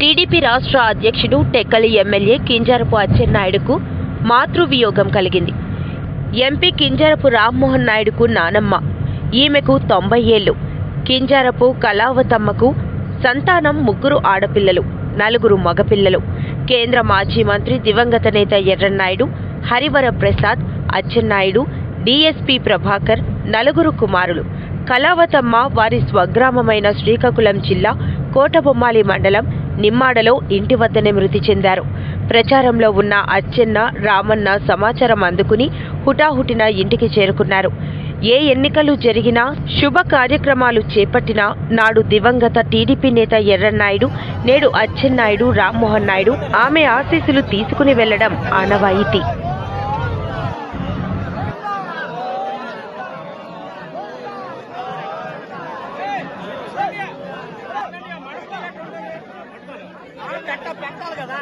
TDP రాష్ట్ర అధ్యక్షుడు Tekkali MLA Kinjarapu అచ్చెన్నాయుడుకు మాతృవియోగం కలిగింది. ఎంపీ కింజరపు రామ్మోహన్ నాయుడుకు నానమ్మ, ఈమెకు 90 ఏళ్లు. కింజరపు కళావతమ్మకు సంతానం 3 ఆడపిల్లలు, 4 మగపిల్లలు. కేంద్ర మాజీ మంత్రి దివంగత నేత ఎర్రన్నాయుడు, హరివర ప్రసాద్, అచ్చెన్నాయుడు, డీఎస్పీ ప్రభాకర్ 4 కుమారులు. కళావతమ్మ వారి స్వగ్రామమైన శ్రీకాకుళం జిల్లా కోటబొమ్మాలి మండలం నిమ్మాడలో ఇంటి వద్దనే మృతి చెందారు. ప్రచారంలో ఉన్న అచ్చెన్న, రామన్న సమాచారం అందుకుని హుటాహుటిన ఇంటికి చేరుకున్నారు. ఏ ఎన్నికలు జరిగినా, శుభ కార్యక్రమాలు చేపట్టినా నాడు దివంగత టీడీపీ నేత ఎర్రన్నాయుడు, నేడు అచ్చెన్నాయుడు రామ్మోహన్ నాయుడు ఆమె ఆశీస్సులు తీసుకుని వెళ్లడం ఆనవాయితీ. పెట్టాలి కదా.